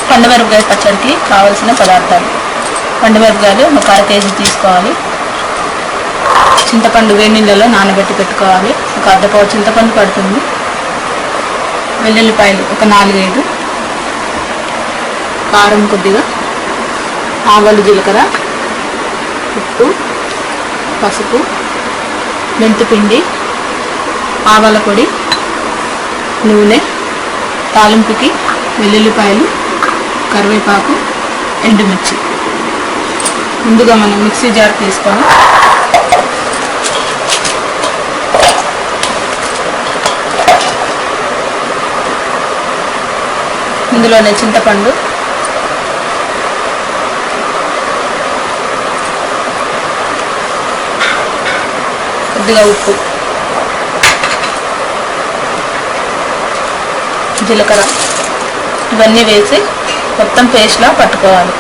పండుమిరపకాయ పచ్చడికి కావాల్సిన పదార్థాలు: పండుమిరపకాయలు ఒక అర కేజీ తీసుకోవాలి. చింతపండు వేడి నీళ్ళలో నానబెట్టి పెట్టుకోవాలి, ఒక అర్ధపావు చింతపండు పడుతుంది. వెల్లుల్లిపాయలు ఒక 4-5, కారం కొద్దిగా, ఆవాలు జీలకర్ర, ఉప్పు, పసుపు, మెంతిపిండి, ఆవాల పొడి, నూనె, తాలింపుకి వెల్లుల్లిపాయలు, కరివేపాకు, ఎండుమిర్చి. ముందుగా మనం మిక్సీ జార్ తీసుకొని ఇందులోనే చింతపండు, కొద్దిగా ఉప్పు, జీలకర్ర ఇవన్నీ వేసి మొత్తం పేస్ట్లా పట్టుకోవాలి.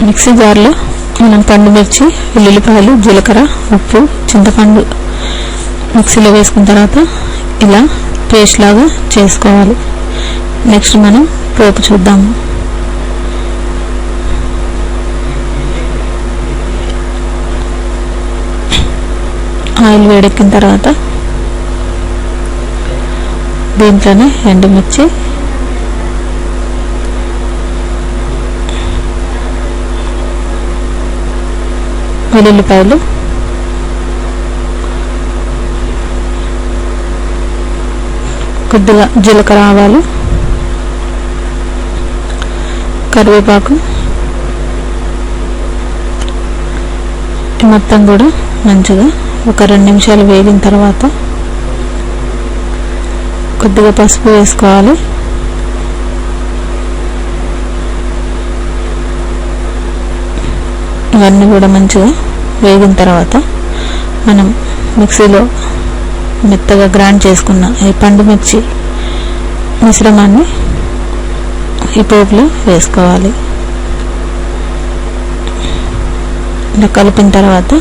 మిక్సీ జార్లో మనం పండుమిర్చి, వెల్లుల్లిపాయలు, జీలకర్ర, ఉప్పు, చింతపండు మిక్సీలో వేసుకున్న తర్వాత ఇలా పేస్ట్ లాగా చేసుకోవాలి. నెక్స్ట్ మనం పోపు చూద్దాము. ఆయిల్ వేడెక్కిన తర్వాత దీంట్లోనే ఎండుమిర్చి, వెల్లుల్లిపాయలు, కొద్దిగా జీలకర్ర, ఆవాలు, కరివేపాకు మొత్తం కూడా మంచిగా ఒక 2 నిమిషాలు వేగిన తర్వాత కొద్దిగా పసుపు వేసుకోవాలి. ఇవన్నీ కూడా మంచిగా వేగిన తర్వాత మనం మిక్సీలో మెత్తగా గ్రైండ్ చేసుకున్న ఈ పండుమిర్చి మిశ్రమాన్ని ఈ పోపులో వేసుకోవాలి. ఇలా కలిపిన తర్వాత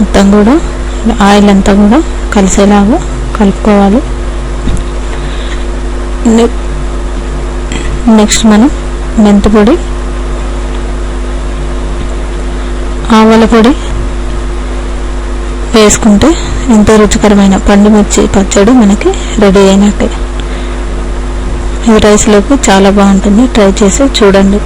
మొత్తం కూడా ఆయిల్ అంతా కూడా కలిసేలాగా కలుపుకోవాలి. నెక్స్ట్ మనం మెంతి పొడి, ఆవాల పొడి వేసుకుంటే ఎంతో రుచికరమైన పండుమిర్చి పచ్చడి మనకి రెడీ అయినట్టే. ఇది రైస్లోకి చాలా బాగుంటుంది. ట్రై చేసి చూడండి.